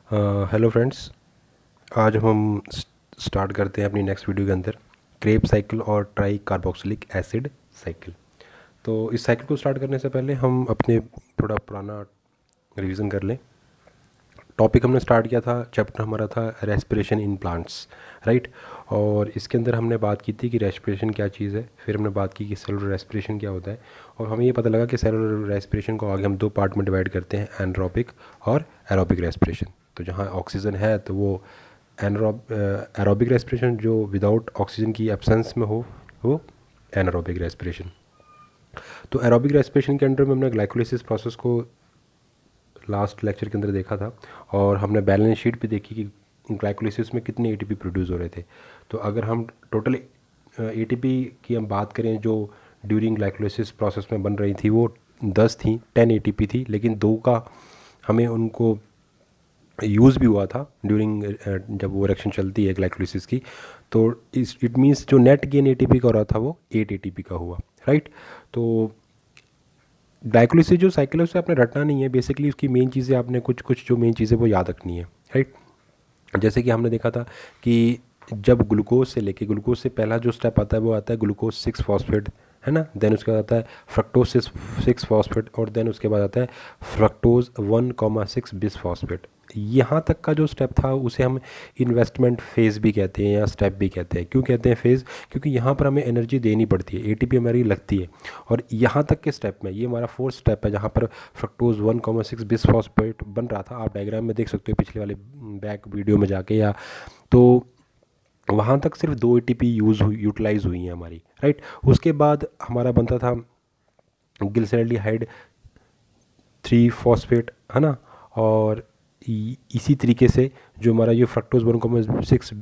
Hello friends. आज हम start करते हैं अपनी नेक्स्ट वीडियो के अंदर क्रेब साइकिल और ट्राई कार्बोक्सिलिक एसिड साइकिल। तो इस साइकिल को स्टार्ट करने से पहले हम अपने थोड़ा पुराना रिवीजन कर लें। टॉपिक हमने स्टार्ट किया था, चैप्टर हमारा था रेस्पिरेशन इन प्लांट्स, राइट। और इसके अंदर हमने बात की थी कि रेस्पिरेशन क्या चीज़ है, फिर हमने बात की कि सेलुलर रेस्पिरेशन क्या होता है, और हमें ये पता लगा कि सेलुलर रेस्पिरेशन को आगे हम दो पार्ट में डिवाइड करते हैं, एनरोबिक और एरोबिक रेस्पिरेशन। तो जहाँ ऑक्सीजन है तो वो एरोबिक रेस्पिरेशन, जो विदाउट ऑक्सीजन की एब्सेंस में हो वो एनारोबिक रेस्पिरेशन। तो एरोबिक रेस्पिरेशन के अंडर में हमने ग्लाइकोलाइसिस प्रोसेस को लास्ट लेक्चर के अंदर देखा था, और हमने बैलेंस शीट भी देखी कि ग्लाइकोलाइसिस में कितने एटीपी प्रोड्यूस हो रहे थे। तो अगर हम टोटल एटीपी की हम बात करें जो ड्यूरिंग ग्लाइकोलाइसिस प्रोसेस में बन रही थी, वो 10 थी, 10 एटीपी थी, लेकिन दो का हमें उनको यूज़ भी हुआ था ड्यूरिंग जब वो रिएक्शन चलती है ग्लाइकोलाइसिस की। तो इट मीन्स जो नेट गेन एटीपी का हो रहा था वो 8 एटीपी का हुआ, राइट। तो ग्लाइकोलाइसिस जो साइकिल है उसे आपने रटना नहीं है, बेसिकली उसकी मेन चीज़ें आपने कुछ कुछ जो मेन चीज़ें वो याद रखनी है, राइट। जैसे कि हमने देखा था कि जब ग्लूकोज से लेके, ग्लूकोज से पहला जो स्टेप आता है वो आता है ग्लूकोज 6 फॉस्फेट, है ना। देन उसके बाद आता है फ्रक्टोज 6 फॉस्फेट, और देन उसके बाद आता है फ्रक्टोज 1,6 बिस फॉस्फेट। यहाँ तक का जो स्टेप था उसे हम इन्वेस्टमेंट फेज़ भी कहते हैं या स्टेप भी कहते हैं। क्यों कहते हैं फेज़? क्योंकि यहाँ पर हमें एनर्जी देनी पड़ती है, एटीपी हमारी लगती है। और यहाँ तक के स्टेप में, ये हमारा फोर्थ स्टेप है जहाँ पर फ्रक्टोज 1,6 बिस फॉस्फेट बन रहा था। आप डायग्राम में देख सकते हो पिछले वाले बैक वीडियो में जाके, या तो वहाँ तक सिर्फ 2 एटीपी यूटिलाइज हुई हैं हमारी, राइट। उसके बाद हमारा बनता था ग्लिसरॉल्डिहाइड 3 फॉस्फेट, है ना। और इसी तरीके से जो हमारा ये फ्रक्टोज 1,6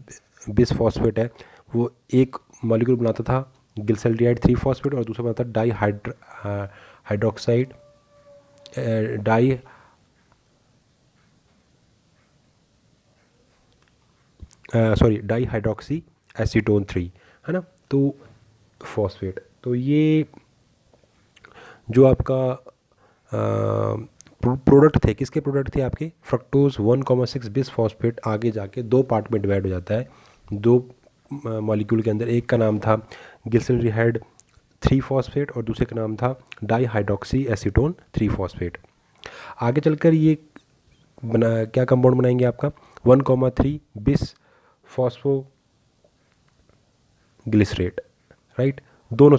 बिस फॉस्फेट है, वो एक मॉलिक्यूल बनाता था ग्लिसरॉल्डिहाइड 3 फॉस्फेट, और दूसरा बनाता था di hydroxide di sorry di hydroxy acetone 3, है ना। तो फॉस्फेट, तो ये जो आपका प्रोडक्ट थे, किसके प्रोडक्ट थे आपके? फ्रक्टोज 1,6 बिस फॉस्फेट आगे जाके दो पार्ट में डिवाइड हो जाता है, दो मॉलिक्यूल के अंदर। एक का नाम था ग्लिसरॉल्डिहाइड 3 फॉस्फेट और दूसरे का नाम था डाई हाइड्रोक्सी एसीटोन 3 फॉस्फेट। आगे चलकर ये क्या कंपाउंड बनाएंगे आपका 1,3 बिस फॉस्फो ग्लिसरेट, राइट। दोनों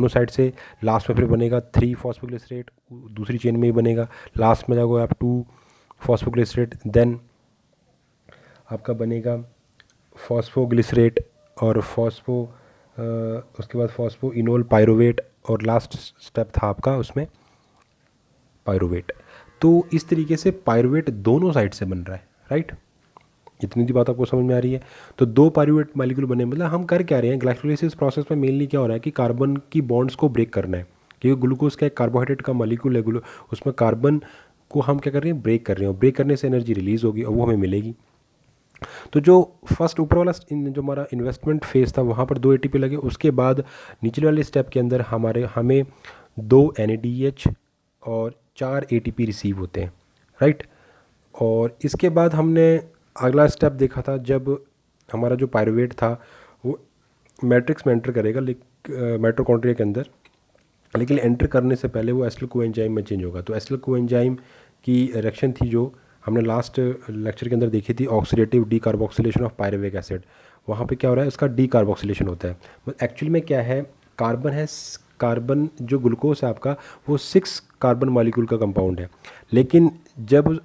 साइड से लास्ट में फिर बनेगा 3 फॉस्फोग्लिसरेट, दूसरी चेन में ही बनेगा। लास्ट में जाओगे आप 2 फॉस्फोग्लिसरेट, देन आपका बनेगा फॉस्फोग्लिसरेट और उसके बाद फॉस्फो इनोल पायरुवेट, और लास्ट स्टेप था आपका उसमें पायरुवेट। तो इस तरीके से पायरुवेट दोनों साइड से बन रहा है, राइट। इतनी सी बात आपको समझ में आ रही है? तो दो पायरुवेट मॉलिक्यूल बने, मतलब हम कर क्या रहे हैं ग्लाइकोलाइसिस प्रोसेस में? मेनली क्या हो रहा है कि कार्बन की बॉन्ड्स को ब्रेक करना है, क्योंकि ग्लूकोज का एक कार्बोहाइड्रेट का मॉलिक्यूल है, उसमें कार्बन को हम क्या कर रहे हैं? ब्रेक कर रहे हैं, और ब्रेक करने से एनर्जी रिलीज होगी और वो हमें मिलेगी। तो जो फर्स्ट ऊपर वाला जो हमारा इन्वेस्टमेंट फेज था वहाँ पर 2 एटीपी लगे। उसके बाद निचले वाले स्टेप के अंदर हमें 2 NADH और 4 ATP रिसीव होते हैं, राइट। और इसके बाद हमने अगला स्टेप देखा था, जब हमारा जो पायरुवेट था वो मैट्रिक्स में एंटर करेगा माइटोकॉन्ड्रिया के अंदर, लेकिन एंटर करने से पहले वो एसिटिल कोएंजाइम में चेंज होगा। तो एसिटिल कोएंजाइम की रिएक्शन थी जो हमने लास्ट लेक्चर के अंदर देखी थी, oxidative decarboxylation of pyruvic acid. वहाँ पे क्या हो रहा है? उसका डीकार्बोक्सिलेशन होता है। एक्चुअली में क्या है, कार्बन जो ग्लूकोज है आपका, वो 6 कार्बन मॉलिक्यूल का कंपाउंड है। लेकिन जब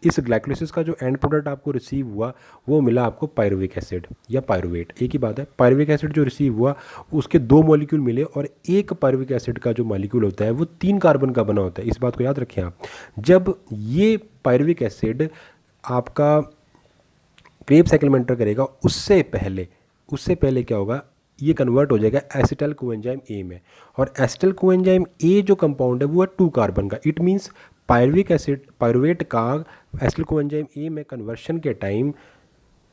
इस ग्लाइकोलाइसिस का जो एंड प्रोडक्ट आपको रिसीव हुआ वो मिला आपको पायरुविक एसिड या पायरुवेट, एक ही बात है। पायरुविक एसिड जो रिसीव हुआ उसके 2 मॉलिक्यूल मिले, और एक पायरुविक एसिड का जो मॉलिक्यूल होता है वो 3 कार्बन का बना होता है। इस बात को याद रखें आप। जब ये पायरुविक एसिड आपका क्रेब साइकिल में एंटर करेगा, उससे पहले क्या होगा? ये कन्वर्ट हो जाएगा एसिटाइल कोएंजाइम ए में, और एसिटाइल कोएंजाइम ए जो कंपाउंड है वो है 2 कार्बन का। इट मीन्स पायरुवेट का एसिटाइल कोएंजाइम ए में कन्वर्शन के टाइम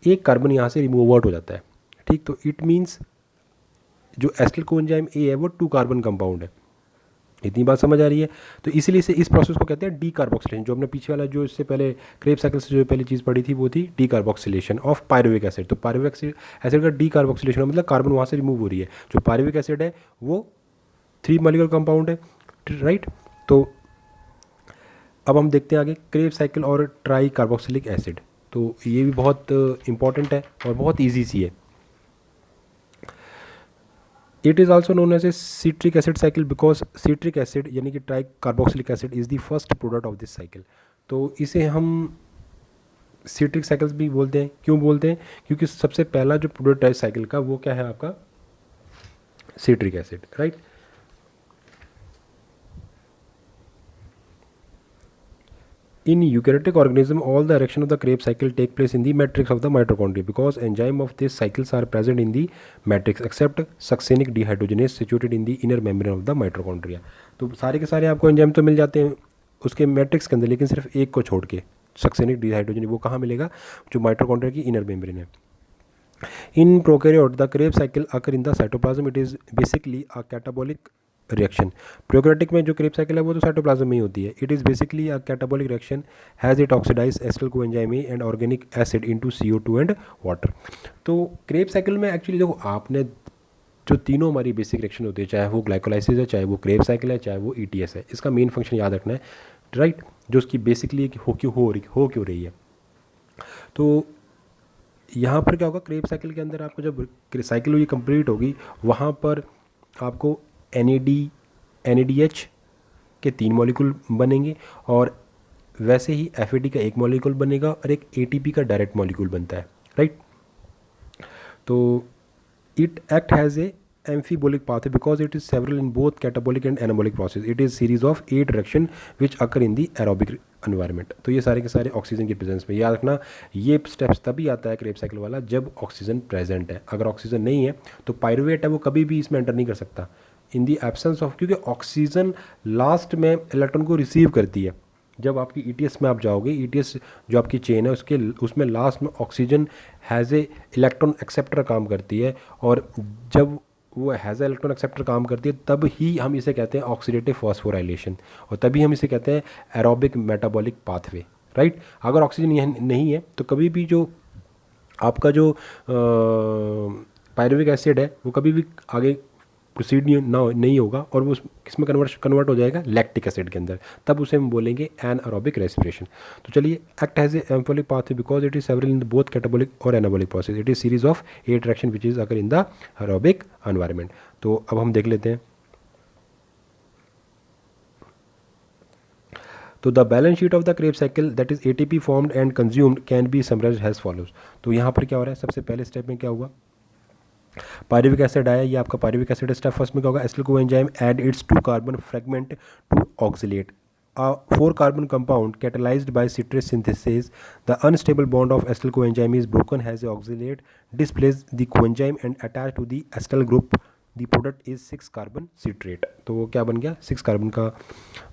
एक कार्बन यहाँ से रिमूव आउट हो जाता है, ठीक। तो इट मीन्स जो एसिटाइल कोएंजाइम ए है वो 2 कार्बन कंपाउंड है, इतनी बात समझ आ रही है। तो इसीलिए से इस प्रोसेस को कहते हैं डीकार्बोक्सिलेशन। जो हमने पीछे वाला जो इससे पहले क्रेब्स साइकिल से जो पहली चीज़ पढ़ी थी वो थी डीकार्बोक्सिलेशन ऑफ पायरुविक एसिड। तो पायरुविक एसिड का डीकार्बोक्सिलेशन मतलब कार्बन वहाँ से रिमूव हो रही है। जो पायरुविक एसिड है वो 3 मॉलिक्यूलर कंपाउंड है, राइट। तो अब हम देखते हैं आगे क्रेब्स साइकिल और ट्राई कार्बोक्सिलिक एसिड। तो ये भी बहुत इंपॉर्टेंट है और बहुत ईजी सी है। It is also known as a citric acid cycle because citric acid यानी कि tri carboxylic acid is the first product of this cycle. तो इसे हम सिट्रिक साइकिल्स भी बोलते हैं। क्यों बोलते हैं? क्योंकि सबसे पहला जो प्रोडक्ट है साइकिल का वो क्या है आपका citric acid, right. In eukaryotic organism, all the reaction of the Krebs cycle take place in the matrix of the mitochondria because enzyme of these cycles are present in the matrix except succinic dehydrogenase situated in the inner membrane of the mitochondria। तो सारे के सारे आपको enzyme तो मिल जाते हैं उसके matrix के अंदर, लेकिन सिर्फ एक को छोड़ के सक्सेनिक डिहाइड्रोजन, वो कहाँ मिलेगा? जो माइटोकॉन्ड्रिया की इनर मेम्ब्रेन है। In prokaryote, the Krebs cycle occur in the cytoplasm. It is basically a catabolic reaction. Prokaryotic में जो क्रेब साइकिल है वो तो साइटोप्लाज्म में ही होती है। It is basically a catabolic reaction has it oxidise acetyl coenzyme and organic acid into CO2 and water. तो क्रेब साइकिल में एक्चुअली देखो आपने जो तीनों हमारी बेसिक रिएक्शन होती है, चाहे वो ग्लाइकोलाइसिस है, चाहे वो क्रेब साइकिल है, चाहे वो ETS है, इसका मेन फंक्शन याद रखना है, राइट। जो उसकी बेसिकली हो क्यों रही है। तो यहाँ पर क्या होगा, क्रेब साइकिल के अंदर आपको जब साइकिल हुई कंप्लीट होगी वहाँ पर आपको NADH के 3 मॉलिक्यूल बनेंगे और वैसे ही FAD का 1 मॉलिक्यूल बनेगा और एक ATP का डायरेक्ट मॉलिक्यूल बनता है, राइट। तो it act has a amphibolic pathway because it is several in both catabolic and anabolic process. It is series of 8 reaction which occur in the aerobic environment। तो ये सारे के सारे oxygen की presence में। याद रखना ये स्टेप्स तभी आता है क्रेब साइकिल वाला जब ऑक्सीजन प्रेजेंट है। अगर ऑक्सीजन नहीं है तो पायरुवेट है वो कभी भी इसमें एंटर नहीं कर सकता इन दी एब्सेंस ऑफ, क्योंकि ऑक्सीजन लास्ट में इलेक्ट्रॉन को रिसीव करती है। जब आपकी ETS में आप जाओगे, ETS जो आपकी चेन है उसमें लास्ट में oxygen has a electron acceptor काम करती है, और जब वो हैज़ ए इलेक्ट्रॉन एक्सेप्टर काम करती है तब ही हम इसे कहते हैं ऑक्सीडेटिव फॉस्फोराइलेशन, और तभी हम इसे कहते हैं एरोबिक मेटाबॉलिक पाथवे, राइट। अगर ऑक्सीजन नहीं है तो कभी भी जो आपका जो पायरुविक एसिड है वो कभी भी आगे प्रोसीड नहीं होगा और वो किस में कन्वर्ट हो जाएगा, लैक्टिक एसिड के अंदर। तब उसे हम बोलेंगे एनारोबिक रेस्पिरेशन। तो चलिए, act has a amphibolic pathway because it is several in both catabolic और anabolic process. It is series of 8 reaction which is occur in the aerobic environment. तो अब हम देख लेते हैं। तो the balance sheet of the Kreb cycle that is ATP formed and consumed can be summarized as follows. तो यहाँ पर क्या हो रहा है, सबसे पहले स्टेप में क्या हुआ, पायरुविक एसिड आया, ये आपका पायरुविक एसिड स्टेप फर्स्ट में क्या होगा, acetyl coenzyme add its 2 carbon fragment to oxalate a 4 carbon compound catalyzed by citrate synthesis. The unstable bond of acetyl coenzyme is broken as the oxalate displaces the coenzyme and attached to the acetyl group. The product is 6 carbon citrate। तो वो क्या बन गया, 6 carbon का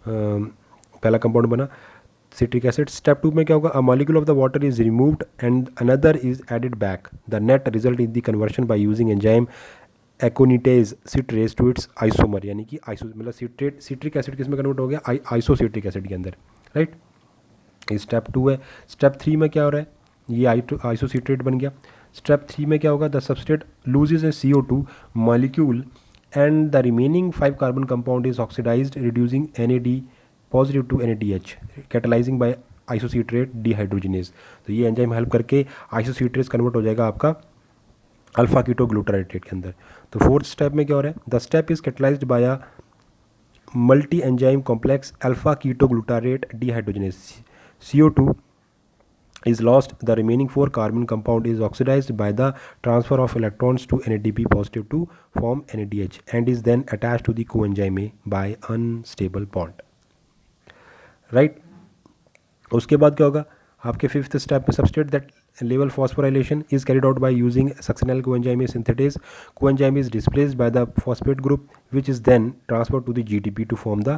पहला compound बना citric acid। Step 2 में क्या होगा, a molecule of the water is removed and another is added back. The net result is the conversion by using enzyme aconitase citrate to its isomer, यानी कि मतलब citric acid किस में convert हो गया, आइसोसिट्रिक एसिड के अंदर, right. ये स्टेप 2 है। स्टेप 3 में क्या हो रहा है, ये आइसोसिट्रेट बन गया। स्टेप 3 में क्या होगा, the substrate loses a CO2 molecule and the remaining 5 carbon compound is oxidised reducing NAD positive to NADH catalysing by isocitrate dehydrogenase. तो ये एंजाइम हेल्प करके आइसोसिट्रेज कन्वर्ट हो जाएगा आपका अल्फा कीटो ग्लूटारेट के अंदर। तो 4th स्टेप में क्या हो रहा है, the step is catalysed by a multi enzyme complex alpha keto glutarate dehydrogenase. CO2 is lost, the remaining 4 carbon compound is oxidized by the transfer of electrons to NADP positive to form NADH and is then attached to the coenzyme by unstable bond, right। उसके बाद क्या होगा, आपके 5th step में substrate that level phosphorylation is carried out by using succinyl coenzyme synthetase. Coenzyme is displaced by the phosphate group which is then transferred to the GTP to form the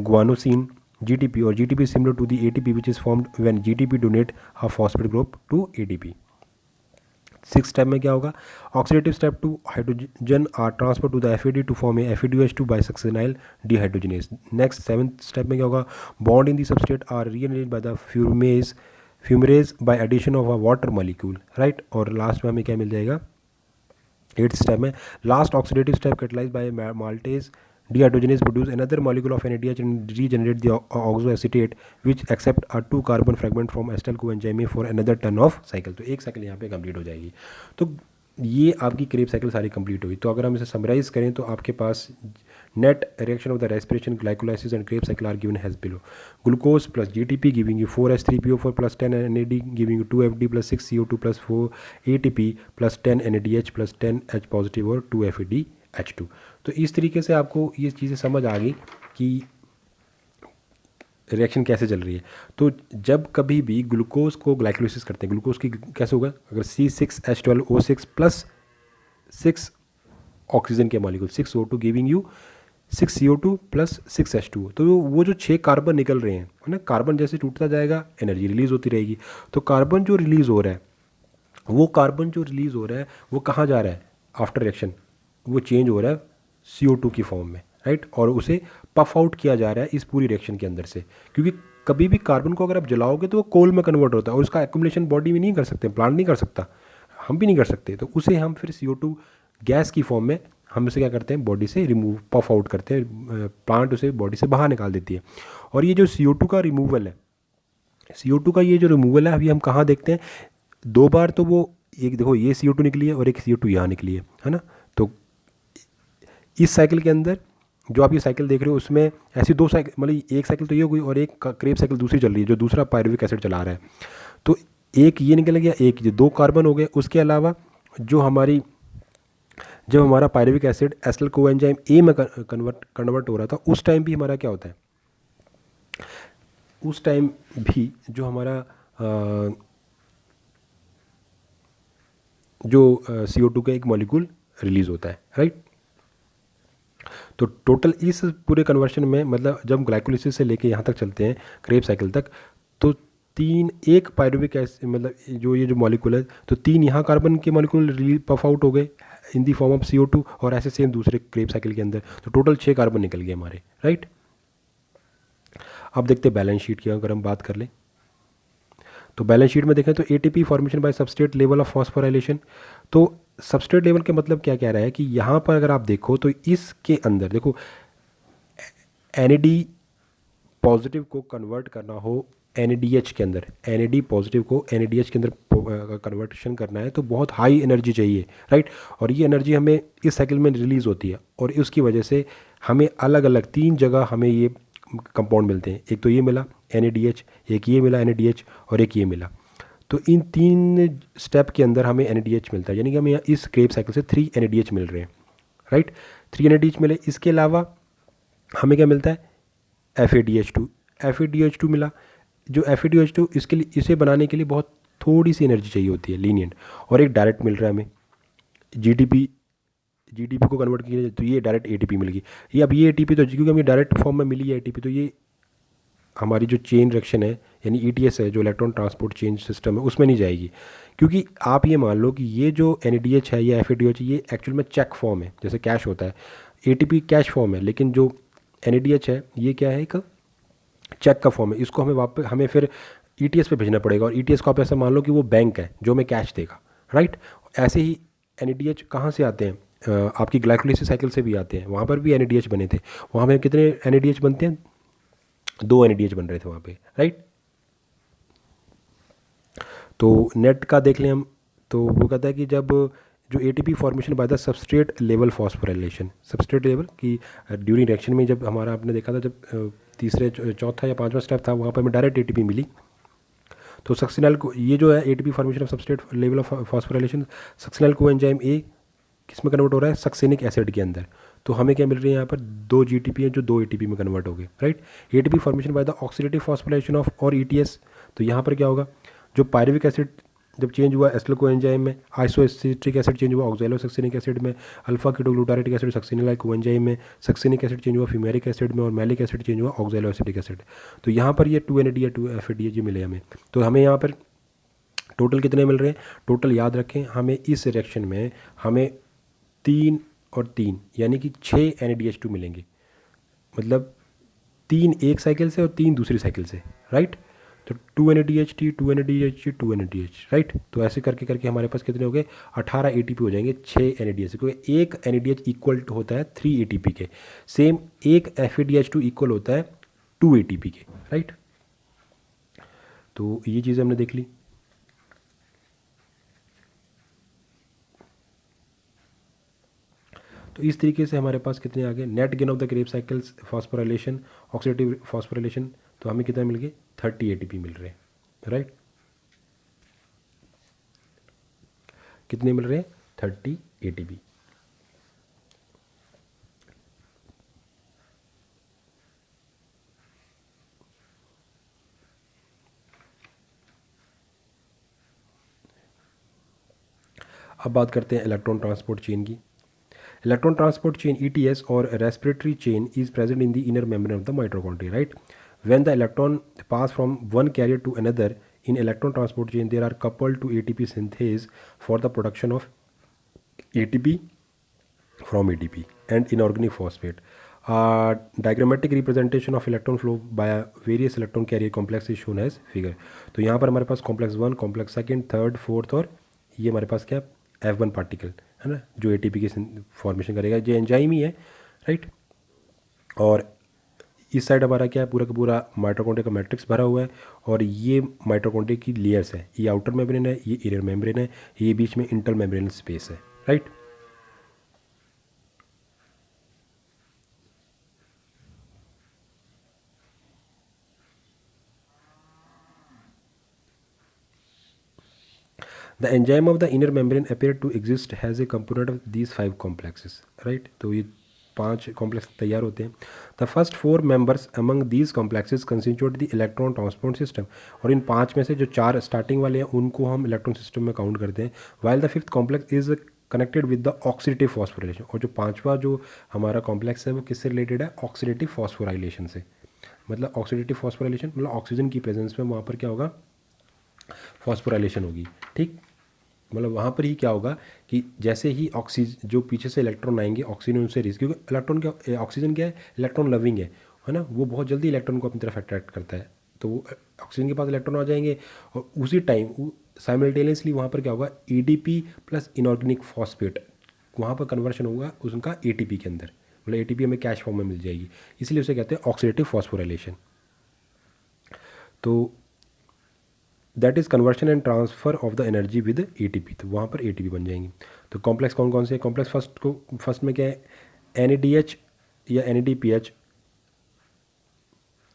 guanosine GTP, or GTP is similar to the ATP which is formed when GTP donate a phosphate group to ADP। Six step में क्या होगा, oxidative step two hydrogen are transfer to the F to form a FeDH2 by succinyl dehydrogenase. Next seventh step में क्या होगा, bond in the substrate are rearranged by the fumarase by addition of a water molecule, right. और last में हमें क्या मिल जाएगा, eighth step में last oxidative step catalyse by maltase dehydrogenase produce another molecule of NADH and regenerate the oxoacetate which accept a 2 carbon fragment from acetyl coenzyme for another turn of cycle। तो एक cycle यहाँ पे complete हो जाएगी। तो ये आपकी Krebs cycle सारी कंप्लीट होगी। तो अगर हम इसे समराइज करें तो आपके पास net reaction of the respiration glycolysis and Kreb cycle are given has below. Glucose plus GTP giving you 4H3PO4 plus 10 NAD giving you 2FD plus 6 CO2 plus 4 ATP plus 10 NADH plus 10 H positive और 2 FeDH2। तो इस तरीके से आपको ये चीज़ें समझ आ गई कि रिएक्शन कैसे चल रही है। तो जब कभी भी ग्लूकोज को ग्लाइकोलाइसिस करते हैं, ग्लूकोज की कैसे होगा, अगर C6H12O6 प्लस 6 ऑक्सीजन के molecule 6 O2 giving you 6 CO2 plus 6 H2O, तो वो जो 6 कार्बन निकल रहे हैं है ना, कार्बन जैसे टूटता जाएगा एनर्जी रिलीज़ होती रहेगी। तो कार्बन जो रिलीज़ हो रहा है, वो कार्बन जो रिलीज़ हो रहा है वो कहाँ जा रहा है, आफ्टर रिएक्शन वो चेंज हो रहा है CO2 की फॉर्म में, राइट। और उसे पफ आउट किया जा रहा है इस पूरी रिएक्शन के अंदर से, क्योंकि कभी भी कार्बन को अगर आप जलाओगे तो वो कोल में कन्वर्ट होता है और उसका एक्युमुलेशन बॉडी में नहीं कर सकते, प्लांट नहीं कर सकता, हम भी नहीं कर सकते। तो उसे हम फिर CO2 गैस की फॉर्म में हम उसे क्या करते हैं, बॉडी से रिमूव पफ आउट करते हैं, प्लांट उसे बॉडी से बाहर निकाल देती है। और ये जो CO2 का रिमूवल है, CO2 का ये जो रिमूवल है अभी हम कहाँ देखते हैं, 2 बार तो वो एक देखो ये CO2 निकली है और एक CO2 यहाँ निकली है ना। तो इस साइकिल के अंदर जो आप ये साइकिल देख रहे हो उसमें ऐसी 2 साइकिल, मतलब एक साइकिल तो ये हो गई और एक क्रेब साइकिल दूसरी चल रही है जो दूसरा पायरुविक एसिड चला रहा है। तो एक ये निकल गया, एक ये 2 कार्बन हो गए। उसके अलावा जो हमारी जब हमारा pyruvic acid acetyl coenzyme A में कन्वर्ट हो रहा था उस टाइम भी हमारा क्या होता है, उस टाइम भी जो हमारा जो CO2 का एक मॉलिक्यूल रिलीज़ होता है, राइट। तो टोटल इस पूरे कन्वर्शन में, मतलब जब ग्लाइकोलिसिस से लेके यहाँ तक चलते हैं क्रेब साइकिल तक, तो एक पायरुविक एसिड, मतलब जो ये जो मॉलिक्यूल है, तो 3 यहाँ कार्बन के मॉलिक्यूल रिलीज पफ आउट हो गए इन दी फॉर्म ऑफ CO2 और ऐसे सेम दूसरे क्रेब साइकिल के अंदर, तो टोटल 6 कार्बन निकल गए हमारे, राइट। अब देखते हैं बैलेंस शीट की अगर हम बात कर लें तो बैलेंस शीट में देखें तो ATP formation by substrate level of phosphorylation. तो सबस्ट्रेट लेवल के मतलब क्या कह रहा है कि यहाँ पर अगर आप देखो तो इसके अंदर देखो NAD पॉजिटिव को कन्वर्ट करना हो NADH के अंदर, NAD पॉजिटिव को NADH के अंदर कन्वर्टेशन करना है तो बहुत हाई एनर्जी चाहिए, राइट। और ये एनर्जी हमें इस साइकिल में रिलीज़ होती है और उसकी वजह से हमें अलग अलग 3 जगह हमें ये कंपाउंड मिलते हैं। एक तो ये मिला NADH, एक ये मिला NADH और एक ये मिला। तो इन 3 स्टेप के अंदर हमें NADH मिलता है, यानी कि हमें इस क्रेब साइकिल से 3 NADH मिल रहे हैं, राइट। 3 NADH मिले। इसके अलावा हमें क्या मिलता है FeDH2 मिला। जो FeDH2 इसके लिए, इसे बनाने के लिए बहुत थोड़ी सी एनर्जी चाहिए होती है, लीनियंट। और एक डायरेक्ट मिल रहा है हमें GDP को कन्वर्ट किया तो ये डायरेक्ट ATP मिल गई। ये अब ये ATP तो क्योंकि हमें डायरेक्ट फॉर्म में मिली है ATP, तो ये हमारी जो चेन रिएक्शन है यानी ETS है, जो इलेक्ट्रॉन ट्रांसपोर्ट चेन सिस्टम है, उसमें नहीं जाएगी। क्योंकि आप ये मान लो कि ये जो NADH है या FeDH ये एक्चुअल में चेक फॉर्म है, जैसे कैश होता है, ATP कैश फॉर्म है, लेकिन जो NADH है ये क्या है, एक चेक का फॉर्म है। इसको हमें फिर ETS पे भेजना पड़ेगा और ETS को आप ऐसा मान लो कि वो बैंक है जो हमें कैश देगा, राइट। ऐसे ही NADH कहाँ से आते हैं, आपकी ग्लाइकोलाइसिस साइकिल से भी आते हैं, वहाँ पर भी NADH बने थे। वहाँ में कितने NADH बनते हैं, 2 NADH बन रहे थे वहाँ पे, राइट। तो नेट का देख लें हम, तो वो कहता है कि जब जो ATP formation by the substrate level phosphorylation, substrate level की ड्यूरिंग रिएक्शन में जब हमारा आपने देखा था, जब तीसरे चौथा या 5वां स्टेप था, वहाँ पर हमें डायरेक्ट ATP मिली। तो सक्सिनाइल को, ये जो है ATP formation of substrate level of phosphorylation, succinyl coenzyme A किस में कन्वर्ट हो रहा है, सक्सेनिक एसिड के अंदर। तो हमें क्या मिल रही है यहाँ पर, 2 GTP है जो 2 ATP में कन्वर्ट हो गए, right. ATP formation by the oxidative phosphorylation of और ETS। तो यहाँ पर क्या होगा, जो पायरुविक एसिड जब चेंज हुआ एसिटिल कोएंजाइम में, आइसोएसिट्रिक एसिड चेंज हुआ ऑक्सैलोसक्सेनिक एसिड में, अल्फा कीटोग्लूटारेटिक एसिड सक्सेनिल कोएंजाइम में, सक्सेनिक एसिड चेंज हुआ फ्यूमेरिक एसिड में और मैलिक एसिड चेंज हुआ ऑक्सैलोएसिटिक एसिड। तो यहाँ पर ये 2 NAD या 2 FeDH मिले हमें। तो हमें यहाँ पर टोटल कितने मिल रहे हैं? टोटल याद रखें, हमें इस रिएक्शन में हमें 3 और 3 यानी कि 6 NADH2 मिलेंगे, मतलब 3 एक साइकिल से और 3 दूसरी साइकिल से, राइट। तो 2 NADH2 2 NADH2 2 NADH, राइट। तो ऐसे करके करके हमारे पास कितने हो गए? 18 ATP हो जाएंगे 6 NADH, क्योंकि एक NADH इक्वल होता है 3 ATP के, सेम एक FADH2 इक्वल होता है 2 ATP के, राइट। तो ये चीज़ हमने देख ली। तो इस तरीके से हमारे पास कितने आ गए? Net gain of the Kreb cycles phosphorylation oxidative phosphorylation, तो हमें कितना मिल गए? 30 ATP मिल रहे हैं, राइट। कितने मिल रहे हैं? 30 ATP। अब बात करते हैं इलेक्ट्रॉन ट्रांसपोर्ट चेन की। इलेक्ट्रॉन ट्रांसपोर्ट चेन ETS और respiratory chain is present in the inner membrane of the mitochondria, right. When the electron pass from one carrier to another in electron transport chain, they are coupled to ATP synthase for the production of ATP from ADP and inorganic phosphate. Diagrammatic representation of electron flow by various electron carrier complex is shown as figure. तो यहाँ पर हमारे पास complex 1, complex 2, 3, 4 और ये हमारे पास क्या F1 particle है ना, जो ATP की फॉर्मेशन करेगा, जो एंजाइम ही है, राइट। और इस साइड हमारा क्या है? पूरा का पूरा माइटोकॉन्ड्रिया का मैट्रिक्स भरा हुआ है, और ये माइटोकॉन्ड्रिया की लेयर्स है, ये आउटर मेम्ब्रेन है, ये इनर मेम्ब्रेन है, ये बीच में इंटर मेम्ब्रेनल स्पेस है, right. The enzyme of the inner membrane appear to exist has a component of these 5 complexes, right। तो ये 5 कॉम्प्लेक्स तैयार होते हैं। The first 4 members among these complexes constitute the electron transport system, और इन 5 में से जो 4 स्टार्टिंग वाले हैं उनको हम इलेक्ट्रॉन सिस्टम में काउंट करते हैं। While the fifth complex is connected with the oxidative phosphorylation, और जो 5वां जो हमारा कॉम्प्लेक्स है वो किससे रिलेटेड है? ऑक्सीडेटिव फॉस्फोराइलेशन से। मतलब ऑक्सीडेटिव फॉस्फोराइलेशन मतलब ऑक्सीजन की प्रेजेंस में वहाँ पर क्या होगा? फॉस्फोराइलेशन होगी, ठीक। मतलब वहाँ पर ही क्या होगा कि जैसे ही ऑक्सीजन जो पीछे से इलेक्ट्रॉन आएंगे, ऑक्सीजन उनसे रिस्क, क्योंकि इलेक्ट्रॉन क्या, ऑक्सीजन क्या है? इलेक्ट्रॉन लविंग है ना, वो बहुत जल्दी इलेक्ट्रॉन को अपनी तरफ अट्रैक्ट करता है। तो वो ऑक्सीजन के पास इलेक्ट्रॉन आ जाएंगे, और उसी टाइम साइमल्टेनियसली वहाँ पर क्या होगा? ADP प्लस इनऑर्गेनिक फॉस्फेट, वहाँ पर कन्वर्शन होगा उनका ATP के अंदर, मतलब ATP हमें कैश फॉर्म में मिल जाएगी, इसलिए उसे कहते हैं ऑक्सीडेटिव फॉस्फोराइलेशन। तो that is conversion and transfer of the energy with ATP, तो वहाँ पर ATP बन जाएंगी। तो कॉम्प्लेक्स कौन कौन से? कॉम्प्लेक्स फर्स्ट में क्या है? NADH या NADPH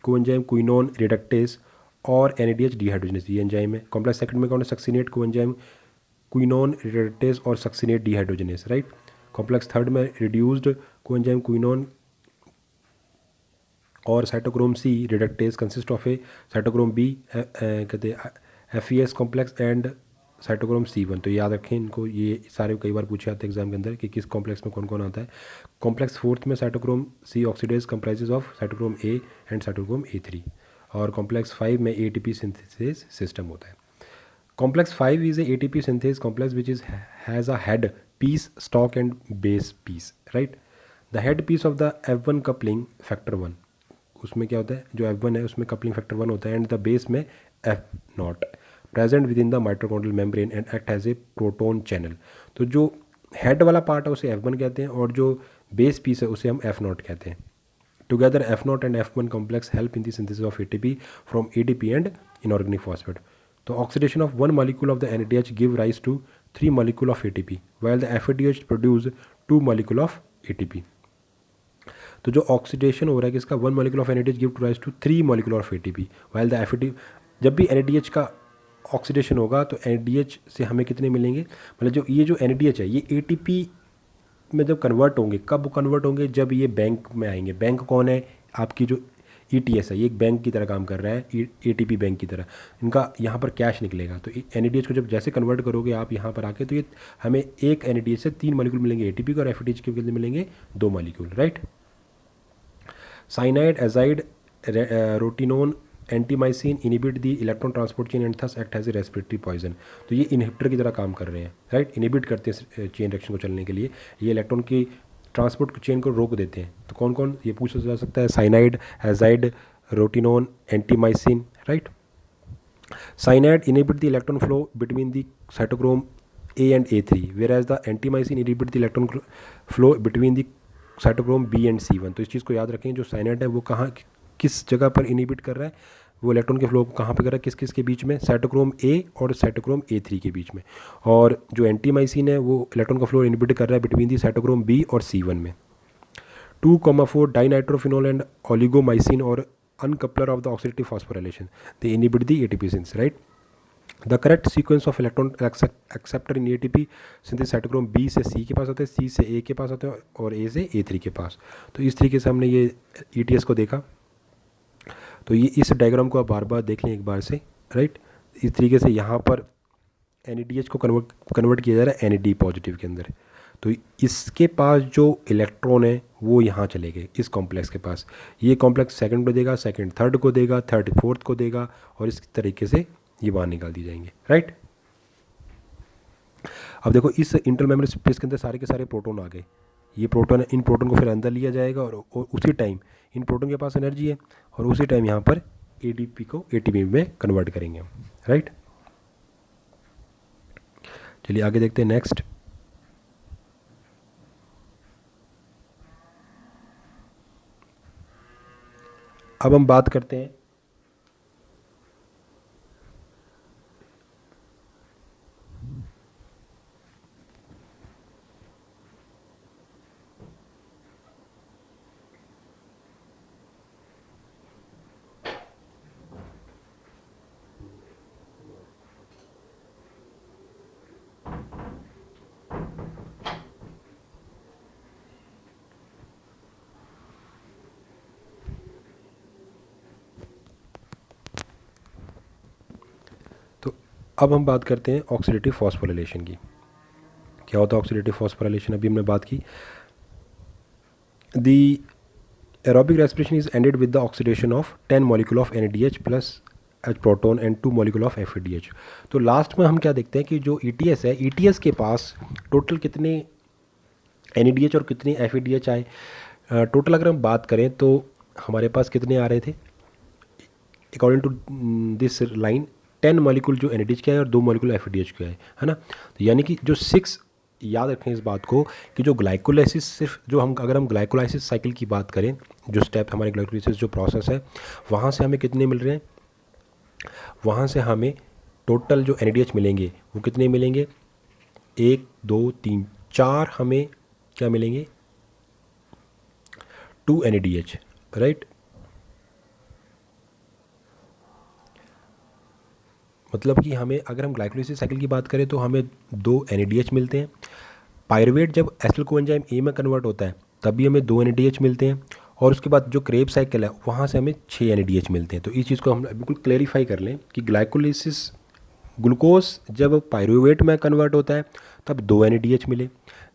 को एंजाइम क्विनोन रिडक्टेज और NADH डिहाइड्रोजनेस, ये एंजाइम है। कॉम्प्लेक्स सेकंड में कौन है? सक्सिनेट को एंजाइम क्विनोन रिडक्टेज और succinate dehydrogenase, right. Complex third में रिड्यूस्ड को एंजाइम क्विनोन और cytochrome C reductase consist of A cytochrome B कहते हैं FES complex and cytochrome C1। तो याद रखें इनको, ये सारे कई बार पूछे आते हैं एग्जाम के अंदर कि किस कॉम्प्लेक्स में कौन कौन आता है। कॉम्प्लेक्स फोर्थ में cytochrome C oxidase comprises of cytochrome A and cytochrome A3, और कॉम्प्लेक्स 5 में ATP सिंथेसिस सिस्टम होता है। Complex 5 is a ATP synthesis complex which is has a head piece, stalk and base piece, right. The head piece of the F1 coupling factor 1, उसमें क्या होता है? जो F1 है उसमें कपलिंग फैक्टर 1 होता है, एंड द बेस में F0 present with in the mitochondrial membrane and act as a proton channel. तो जो हेड वाला पार्ट है उसे F1 कहते हैं, और जो बेस पीस है उसे हम F0 कहते हैं। Together F0 and F1 complex help in the synthesis of ATP from ADP and inorganic phosphate. तो oxidation of 1 molecule of the NADH give rise to 3 molecule of ATP, while the FADH produce 2 molecule of ATP। तो जो oxidation हो रहा है किसका? 1 molecule of NADH give rise to 3 molecule of ATP, while the FAD, जब भी NADH का oxidation होगा तो NADH से हमें कितने मिलेंगे? मतलब जो ये जो NADH है ये ATP में जब कन्वर्ट होंगे, कब कन्वर्ट होंगे? जब ये बैंक में आएंगे। बैंक कौन है? आपकी जो ETS है, ये एक बैंक की तरह काम कर रहा है, ATP बैंक की तरह, इनका यहाँ पर कैश निकलेगा। तो NADH को जब जैसे कन्वर्ट करोगे आप यहाँ पर आके, तो ये हमें एक NADH से 3 मॉलिक्यूल मिलेंगे ATP के, और FADH के कितने मिलेंगे? 2 molecule, right. Cyanide, azide, rotenone antimycin inhibit the electron transport chain and thus act as a respiratory poison. तो ये इनहिबिटर की तरह काम कर रहे हैं, राइट, इनिबिट करते हैं चेन रिएक्शन को चलने के लिए, ये इलेक्ट्रॉन की ट्रांसपोर्ट चेन को रोक देते हैं। तो कौन कौन ये पूछा जा सकता है, cyanide, azide, rotenone, antimycin, right. Cyanide inhibit the electron flow between the cytochrome A and A3, whereas the antimycin inhibit the electron flow between the cytochrome B and C1। तो इस चीज़ को याद रखें, जो साइनाइड है वो कहाँ किस जगह पर इनहिबिट कर रहा है, वो इलेक्ट्रॉन के फ्लो को कहाँ पे कर रहा है, किस किस के बीच में, साइटोक्रोम A और साइटोक्रोम A3 के बीच में। और जो एंटीमाइसिन है वो इलेक्ट्रॉन का फ्लो इनहिबिट कर रहा है बिटवीन दी साइटोक्रोम B और C1 में। 2,4 डाइनाइट्रोफिनोल एंड ओलिगोमाइसिन और uncoupler of the oxidative phosphorylation, they inhibit the ATP synthesis, right। The correct sequence of electron acceptor in ATP synthesis cytochrome B से C के पास आते हैं, C से A के पास आते हैं और A से A3 के पास। तो इस तरीके से हमने ये ETS को देखा। तो ये इस डायग्राम को आप बार बार देख लें एक बार से, राइट। इस तरीके से यहाँ पर NADH को कन्वर्ट किया जा रहा है NAD पॉजिटिव के अंदर। तो इसके पास जो इलेक्ट्रॉन है वो यहाँ चले गए इस कॉम्प्लेक्स के पास, ये कॉम्प्लेक्स सेकंड को देगा, सेकंड थर्ड को देगा, थर्ड फोर्थ को देगा, और इस तरीके से ये बाहर निकाल दी जाएंगे, राइट। अब देखो इस इंटर मेमोरी स्पेस के अंदर सारे के सारे प्रोटॉन आ गए, ये प्रोटॉन है, इन प्रोटॉन को फिर अंदर लिया जाएगा और उसी टाइम इन प्रोटॉन के पास एनर्जी है और उसी टाइम यहाँ पर ADP को ATP में कन्वर्ट करेंगे हम, राइट। चलिए आगे देखते हैं नेक्स्ट। अब हम बात करते हैं अब हम बात करते हैं ऑक्सीडेटिव फॉस्फोराइलेशन की। क्या होता है ऑक्सीडेटिव फॉस्फोराइलेशन, अभी हमने बात की। The aerobic respiration is ended with the oxidation of 10 molecule of NADH plus H proton and 2 molecule of FADH। तो लास्ट में हम क्या देखते हैं कि जो ETS है, ETS के पास टोटल कितने NADH और कितने FADH आए। टोटल अगर हम बात करें तो हमारे पास कितने आ रहे थे, according to this line 10 molecule जो NADH के आए और 2 मॉलिक्यूल FADH के आए, है ना। तो यानी कि जो 6, याद रखें इस बात को कि जो ग्लाइकोलाइसिस सिर्फ जो हम अगर हम ग्लाइकोलाइसिस साइकिल की बात करें, जो स्टेप हमारे ग्लाइकोलाइसिस जो प्रोसेस है, वहाँ से हमें कितने मिल रहे हैं, वहाँ से हमें टोटल जो NADH मिलेंगे वो कितने मिलेंगे, 1 2 3 4 हमें क्या मिलेंगे, 2 NADH, राइट। मतलब कि हमें अगर हम ग्लाइकोलाइसिस साइकिल की बात करें तो हमें 2 NADH मिलते हैं। पायरुवेट जब एसिटिल कोएंजाइम A में कन्वर्ट होता है तब भी हमें 2 NADH मिलते हैं, और उसके बाद जो क्रेब साइकिल है वहाँ से हमें 6 NADH मिलते हैं। तो इस चीज़ को हम बिल्कुल क्लेरिफाई कर लें कि ग्लाइकोलाइसिस ग्लूकोज जब पायरुवेट में कन्वर्ट होता है तब 2 NADH मिले,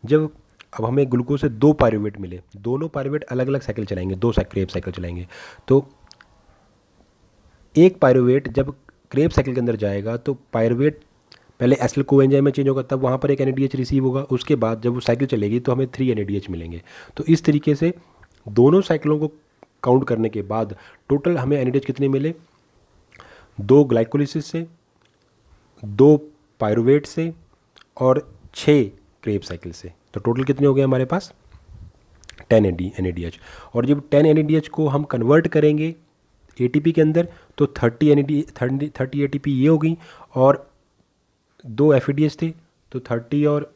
जब अब हमें ग्लूकोज से 2 पायरुवेट मिले, दोनों पायरुवेट अलग अलग साइकिल चलाएंगे, 2 क्रेब साइकिल चलाएंगे। तो एक पायरुवेट जब क्रेब साइकिल के अंदर जाएगा तो पायरुवेट पहले एसिटिल कोएंजाइम में चेंज होगा, तब वहाँ पर एक NADH रिसीव होगा, उसके बाद जब वो साइकिल चलेगी तो हमें 3 NADH मिलेंगे। तो इस तरीके से दोनों साइकिलों को काउंट करने के बाद टोटल हमें NADH कितने मिले, 2 ग्लाइकोलाइसिस से, 2 पायरुवेट से और 6 क्रेब साइकिल से। तो टोटल कितने हो गए हमारे पास, 10 NADH। और जब 10 NADH को हम कन्वर्ट करेंगे ATP के अंदर तो 30 ATP ये हो गई, और 2 FADH थे तो 30 और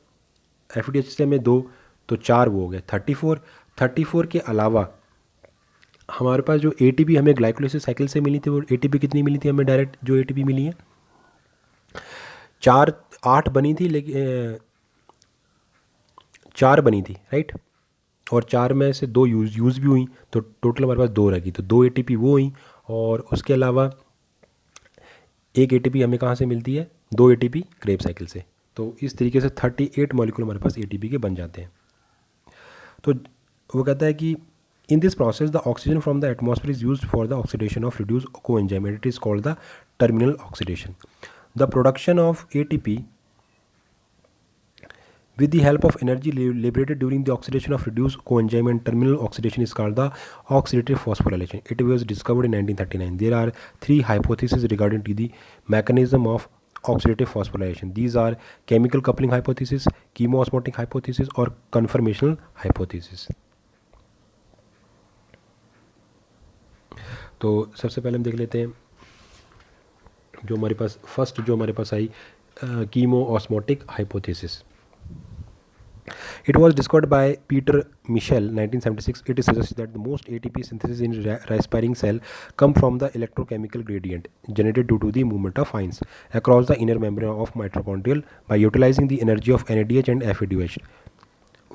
FADH से हमें 2 तो 4 वो हो गए 34 के अलावा हमारे पास जो ATP हमें ग्लाइकोलाइसिस साइकिल से मिली थी वो ATP कितनी मिली थी हमें, डायरेक्ट जो ATP मिली है 8 बनी थी, लेकिन 4 बनी थी, राइट। और 4 में से 2 यूज़ भी हुई, तो टोटल हमारे पास 2 रहेगी, तो 2 ATP वो हुई, और उसके अलावा एक ATP हमें कहाँ से मिलती है, 2 ATP क्रेब साइकिल से। तो इस तरीके से 38 मॉलिक्यूल हमारे पास ATP के बन जाते हैं। तो वो कहता है कि In this process, the oxygen from the atmosphere is used for the oxidation of reduced coenzyme, and it is called the terminal oxidation. The production of ATP with the help of energy liberated during the oxidation of reduced coenzyme and terminal oxidation is called the oxidative phosphorylation. It was discovered in 1939. There are three hypotheses regarding to the mechanism of oxidative phosphorylation. These are chemical coupling hypothesis, chemoosmotic hypothesis और conformational hypothesis. तो सबसे पहले हम देख लेते हैं जो हमारे पास फर्स्ट जो हमारे पास आई chemiosmotic hypothesis. It was discovered by Peter Michel 1976. It is suggested that the most ATP synthesis in respiring cell come from the electrochemical gradient generated due to the movement of ions across the inner membrane of mitochondrial by utilizing the energy of NADH and FADH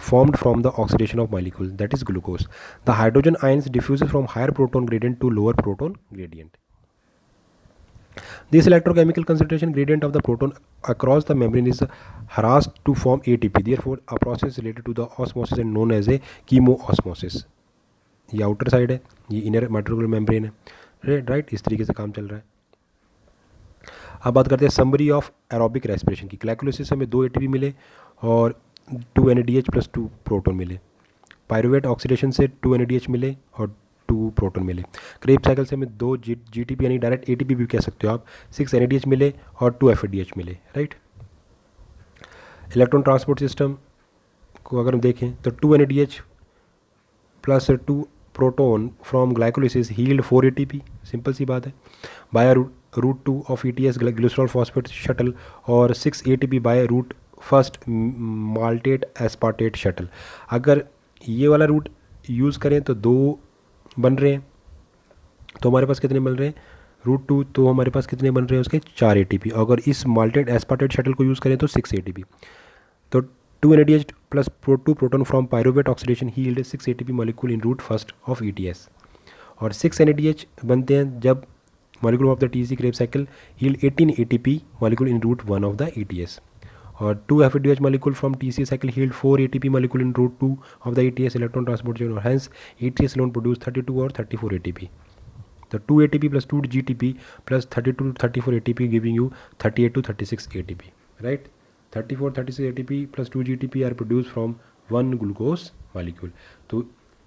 formed from the oxidation of molecule, that is glucose. The hydrogen ions diffuses from higher proton gradient to lower proton gradient. This electrochemical concentration gradient of the proton across the membrane is harassed to form ATP. Therefore, a process related to the osmosis is known as a chemoosmosis. ये outer side है, ये inner mitochondrial membrane है, right. इस तरीके से काम चल रहा है. अब बात करते हैं समरी ऑफ एरोबिक रेस्पिरेशन की. ग्लाइकोलाइसिस में 2 ATP मिले और 2 NADH प्लस 2 प्रोटॉन मिले. पायरुवेट ऑक्सीडेशन से 2 NADH मिले और 2 प्रोटॉन मिले. क्रेब साइकिल से हमें 2 GTP यानी डायरेक्ट ATP भी कह सकते हो आप, 6 NADH मिले और 2 FADH मिले, राइट. इलेक्ट्रॉन ट्रांसपोर्ट सिस्टम को अगर हम देखें तो 2 NADH plus 2 proton from glycolysis yield 4 ATP. Simple सी बात है. By route 2 of ETS glycerol phosphate shuttle और 6 ATP by route first malate aspartate shuttle. अगर ये वाला रूट यूज़ करें तो 2 बन रहे हैं, तो हमारे पास कितने बन रहे हैं रूट 2, तो हमारे पास कितने बन रहे हैं उसके 4 ATP. अगर इस माल्टेड एस्पार्टेट शटल को यूज़ करें तो 6 ATP. तो 2 NADH plus 2 proton from pyruvate oxidation yield 6 ATP molecule in route first of ETS. और 6 NADH बनते हैं जब molecule of the TC Kreb cycle yield 18 ATP molecule in route 1 of the ETS. और 2 FADH molecule from TCA cycle yield 4 ATP molecule in route 2 of the ETS electron transport chain, or hence ETS alone produce 32 or 34 ATP. So 2 ATP plus 2 GTP plus 32 to 34 ATP giving you 38 to 36 ATP, right? 34 36 ATP plus 2 GTP are produced from 1 glucose molecule. तो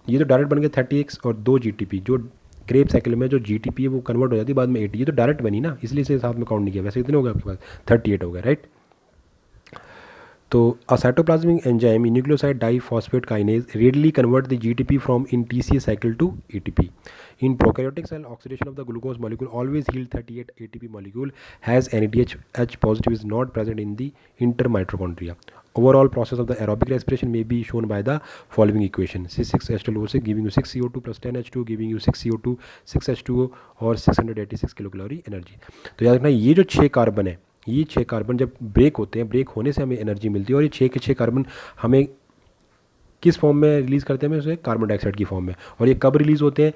ये तो direct बन गया 36 और 2 GTP. जो crab cycle में जो GTP है वो कन्वर्ट हो जाती है बाद में 80. ये तो डायरेक्ट बनी ना, इसलिए इसे साथ में काउंट नहीं किया. वैसे कितने हो गए आपके पास? 38 हो गए, राइट. तो a cytoplasmic enzyme in nucleoside diphosphate kinase readily convert the GTP from in TCA cycle to ATP. In prokaryotic cell, oxidation of the glucose molecule always yield 38 ATP molecule has NADH H positive is not present in the intermitochondria. Overall process of the aerobic respiration may be shown by the following equation: C6H12O6 giving you 6 CO2 plus 10 H2 giving you 6 CO2 6 H2O और 686 kilocalorie energy. तो याद रखना ये जो 6 carbon है, ये 6 carbon जब break होते हैं, ब्रेक होने से हमें एनर्जी मिलती है. और ये 6 के 6 कार्बन हमें किस फॉर्म में रिलीज़ करते हैं? हमें उसे कार्बन डाइऑक्साइड की फॉर्म में. और ये कब रिलीज़ होते हैं?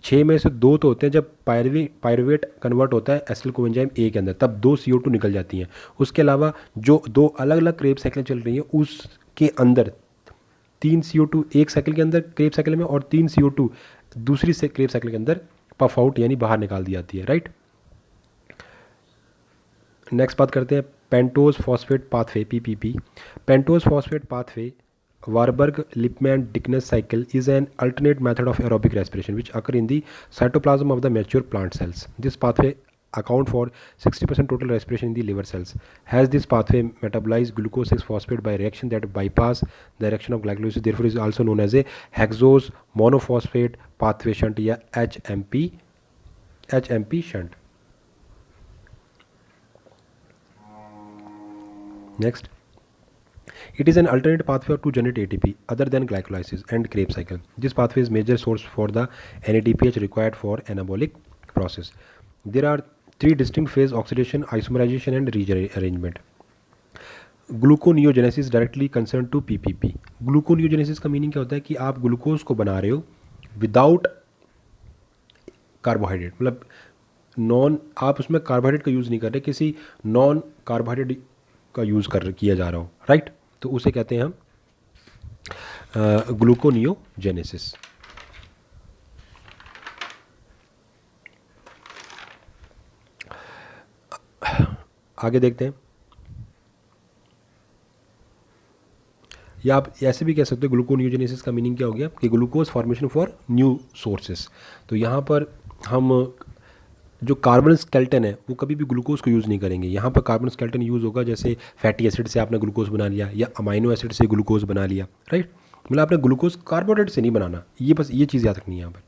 6 में से 2 तो होते हैं जब पायरुवेट कन्वर्ट होता है एसिटिल कोएंजाइम A के अंदर, तब 2 CO2 निकल जाती हैं. उसके अलावा जो 2 अलग अलग क्रेब साइकिलें चल रही हैं उसके अंदर 3 CO2 एक साइकिल के अंदर क्रेब साइकिल में और 3 CO2 दूसरी से क्रेब साइकिल के अंदर पफ आउट यानी बाहर निकाल दी जाती है, राइट. नेक्स्ट बात करते हैं pentose phosphate pathway PPP. Pentose phosphate pathway Warburg Lipmann Dickens cycle is an alternate method of aerobic respiration which occur in the cytoplasm of the mature plant cells. This pathway account for 60% total respiration in the liver cells. Has this pathway metabolize glucose 6-phosphate by reaction that bypass the reaction of glycolysis, therefore is also known as a hexose monophosphate pathway shunt या HMP shunt. Next, it is an alternate pathway to generate ATP other than glycolysis and Krebs cycle. This pathway is major source for the NADPH required for anabolic process. There are 3 distinct phase: oxidation, isomerization and rearrangement. Gluconeogenesis directly concern to PPP. Gluconeogenesis का meaning क्या होता है कि आप glucose को बना रहे हो विदाउट कार्बोहाइड्रेट, मतलब नॉन, आप उसमें कार्बोहाइड्रेट का यूज़ नहीं कर रहे, किसी नॉन कार्बोहाइड्रेट का यूज़ किया जा रहा हो, राइट. तो उसे कहते हैं हम ग्लूकोनियोजेनेसिस. आगे देखते हैं, या आप ऐसे भी कह सकते हो ग्लूकोनियोजेनेसिस का मीनिंग क्या हो गया कि glucose formation for new sources. तो यहाँ पर हम जो कार्बन स्केल्टन है वो कभी भी ग्लूकोज को यूज़ नहीं करेंगे। यहाँ पर कार्बन स्केल्टन यूज़ होगा जैसे फैटी एसिड से आपने ग्लूकोज बना लिया या अमाइनो एसिड से ग्लूकोज बना लिया, राइट। मतलब आपने ग्लूकोज कार्बोहाइड्रेट से नहीं बनाना, ये बस ये चीज़ याद रखनी है यहाँ पर।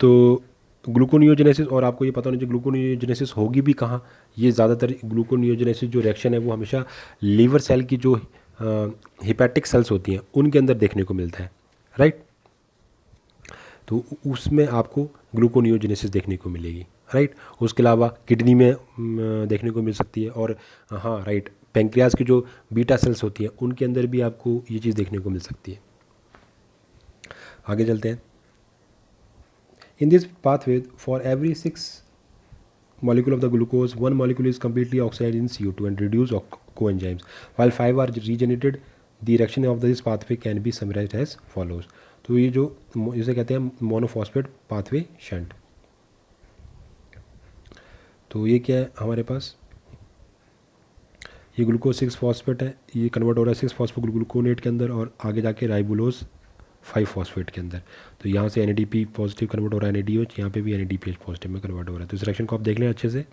तो ग्लूकोनियोजेनेसिस, और आपको ये पता होना चाहिए ग्लूकोनियोजेनेसिस होगी भी कहाँ। ये ज़्यादातर ग्लूकोनियोजेनेसिस जो रिएक्शन है वो हमेशा लीवर सेल की जो हिपैटिक सेल्स होती हैं उनके अंदर देखने को मिलता है, राइट। तो उसमें आपको ग्लूकोनियोजेनेसिस देखने को मिलेगी, राइट। उसके अलावा किडनी में देखने को मिल सकती है, और हाँ राइट, पेंक्रियाज की जो बीटा सेल्स होती हैं उनके अंदर भी आपको ये चीज़ देखने को मिल सकती है। आगे चलते हैं। In this pathway, for every 6 molecule of the glucose, 1 molecule is completely oxidized in CO2 and reduced coenzymes, while 5 are regenerated. The reaction of this pathway can be summarized as follows. तो ये जो इसे कहते हैं monophosphate pathway shunt. तो ये क्या है हमारे पास, ये ग्लूकोज 6 फॉस्फेट है, ये कन्वर्ट हो रहा है 6 फॉस्फो ग्लूकोनेट के अंदर और आगे जाके राइबुलोज 5 फॉस्फेट के अंदर। तो यहाँ से NADP पॉजिटिव कन्वर्ट हो रहा है NADOH, यहाँ पे भी NADPH पॉजिटिव में कन्वर्ट हो रहा है। तो इस रिएक्शन को आप देख लें अच्छे से।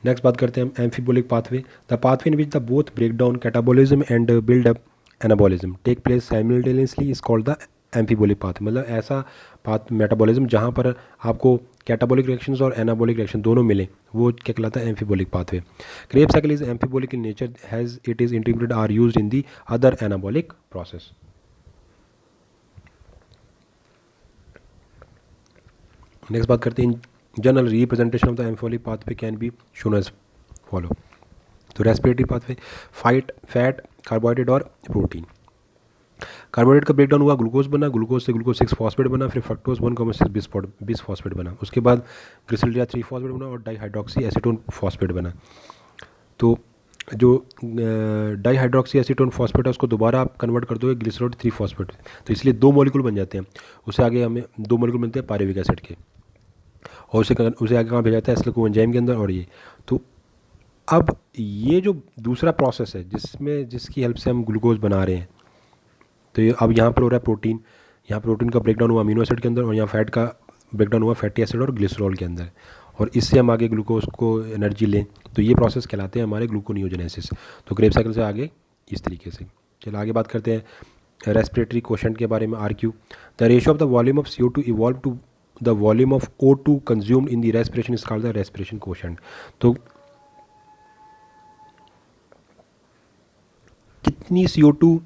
नेक्स्ट बात करते हैं हम amphibolic pathway. The pathway in which the both break down catabolism and build up anabolism take place simultaneously is called the amphibolic path. मतलब ऐसा पाथ मेटाबॉलिज्म जहाँ पर आपको कैटाबोलिक रिएक्शंस और एनाबोलिक रिएक्शन दोनों मिले, वो क्या कहलाता है, amphibolic pathway. Krebs cycle is amphibolic in nature has it is integrated are used in the other anabolic process. Next बात करते हैं general representation of the amphibolic pathway can be shown as follow. तो respiratory pathway, fat, carbohydrate और protein. Carbohydrate का breakdown हुआ, glucose बना, glucose से glucose 6 phosphate बना, फिर फ्रक्टोज 1,6 बिस फॉस्फेट बना, उसके बाद ग्लिसरीन 3 फॉस्फेट बना और डाईहाइड्रोक्सी एसीटोन फॉस्फेट बना। तो जो डाईहाइड्रोक्सी एसीटोन फॉस्फेट है उसको दोबारा आप कन्वर्ट कर दोगे ग्लिसरॉल 3 फॉस्फेट, तो इसलिए 2 मॉलिक्यूल बन जाते हैं। उससे आगे हमें 2 मॉलिक्यूल मिलते हैं पायरुविक एसिड के, और उसे आगे कहाँ भेजा जाता है, एसिटिल कोएंजाइम के अंदर। और ये तो अब ये जो दूसरा प्रोसेस है जिसकी हेल्प से हम ग्लूकोज बना रहे हैं, तो ये अब यहाँ पर हो रहा है प्रोटीन। यहाँ प्रोटीन का ब्रेकडाउन हुआ अमीनो एसिड के अंदर, और यहाँ फैट का ब्रेकडाउन हुआ फैटी एसिड और ग्लिसरॉल के अंदर, और इससे हम आगे ग्लूकोज को एनर्जी लें। तो ये प्रोसेस कहलाते हैं हमारे ग्लूकोनियोजेनेसिस। तो क्रेब्स साइकिल से आगे इस तरीके से। चलो आगे बात करते हैं रेस्पिरेटरी कोशेंट के बारे में, RQ। The ratio of the volume of CO2 evolve to the volume of O2 consumed in the respiration is called the respiration quotient. तो कितनी CO2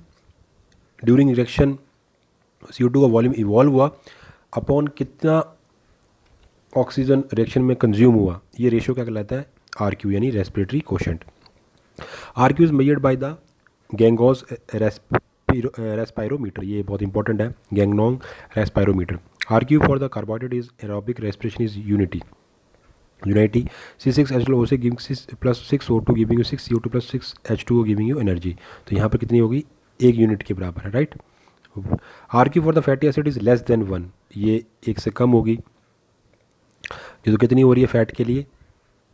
ड्यूरिंग रिएक्शन, CO2 का वॉल्यूम इवॉल्व हुआ upon कितना oxygen reaction में consume हुआ, ये ratio क्या कहलाता है, RQ यानी respiratory quotient. RQ is measured by the Ganong's respirometer, ये बहुत इंपॉर्टेंट है, Ganong respirometer. RQ for the carbohydrate is aerobic respiration is unity C6H12O से giving 6 + 6O2 giving you 6 CO2 + 6 H2O giving you energy. तो यहाँ पर कितनी होगी, 1 unit के बराबर है, right. RQ for the fatty acid is less than 1, ये 1 से कम होगी। ये तो कितनी हो रही है फैट के लिए,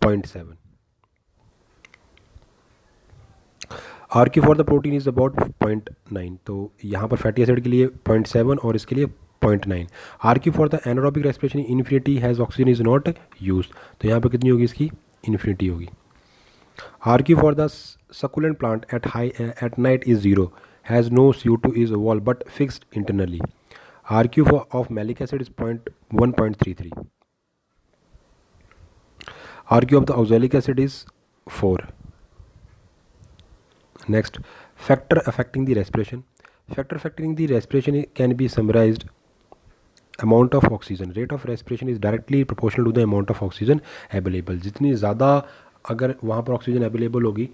0.7। RQ for the protein is about 0.9, तो यहाँ पर फैटी एसिड के लिए 0.7 और इसके लिए 0.9। RQ for the anaerobic respiration infinity has oxygen is not use, तो यहाँ पर कितनी होगी, इसकी इन्फिनिटी होगी। RQ for the succulent plant at night is 0, has no CO2 is evolved but fixed internally. RQ of malic acid is 1.33. RQ of the oxalic acid is 4. Next, factor affecting the respiration. Factor affecting the respiration can be summarized: amount of oxygen. Rate of respiration is directly proportional to the amount of oxygen available. जितनी ज़्यादा अगर वहाँ पर oxygen available होगी,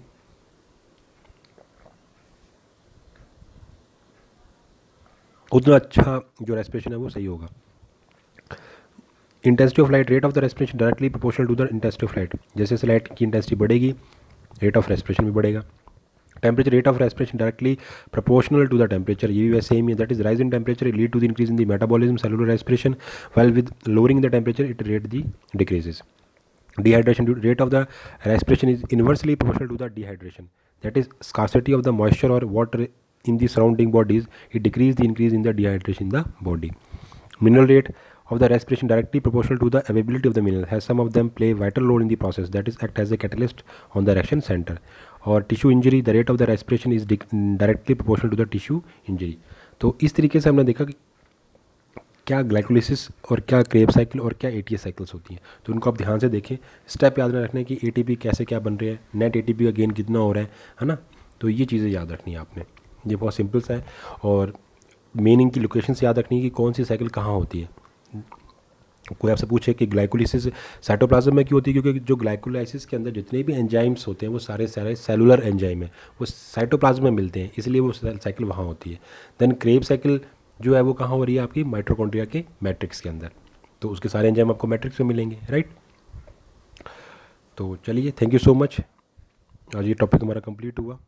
उतना अच्छा जो respiration है वो सही होगा। Intensity of light, rate of the respiration directly proportional to the intensity of light. जैसे जैसे लाइट की इंटेंसिटी बढ़ेगी, रेट ऑफ रेस्पिरेशन भी बढ़ेगा। Temperature rate of respiration directly proportional to the temperature, ये भी वैसे सेम ही, that is rise in temperature lead to the increase in the metabolism cellular respiration, while with lowering the temperature it rate the decreases. Dehydration rate of the respiration is inversely proportional to the dehydration, that is scarcity of the moisture or water in the surrounding bodies, it decrease the increase in the dehydration in the body. Mineral rate of the respiration directly proportional to the availability of the mineral, has some of them play vital role in the process, that is act as a catalyst on the reaction center. और tissue injury, the rate of the respiration is directly proportional to the tissue injury. तो इस तरीके से हमने देखा कि क्या glycolysis और क्या क्रेब साइकिल और क्या एटीएस साइकिल्स होती हैं. तो उनको आप ध्यान से देखें, स्टेप याद रखने कि एटीपी कैसे क्या बन रहे हैं, नेट एटीपी का गेन कितना हो रहा है ना. तो ये चीज़ें याद रखनी है आपने, ये बहुत सिंपल सा है. और मेन इनकी लोकेशन से याद रखनी है कि कौन सी साइकिल कहाँ होती है. कोई आपसे पूछे कि ग्लाइकोलिसिस साइटोप्लाज्म में क्यों होती है, क्योंकि जो ग्लाइकोलाइसिस के अंदर जितने भी एंजाइम्स होते हैं वो सारे सेलुलर एंजाइम है, वो साइटोप्लाज्म में मिलते हैं, इसलिए वो साइकिल वहाँ होती है. देन क्रेब साइकिल जो है वो कहाँ हो रही है, आपकी माइटोकॉन्ड्रिया के मैट्रिक्स के अंदर. तो उसके सारे एंजाइम आपको मैट्रिक्स में मिलेंगे, राइट. तो चलिए, थैंक यू सो मच. आज ये टॉपिक हमारा कंप्लीट हुआ.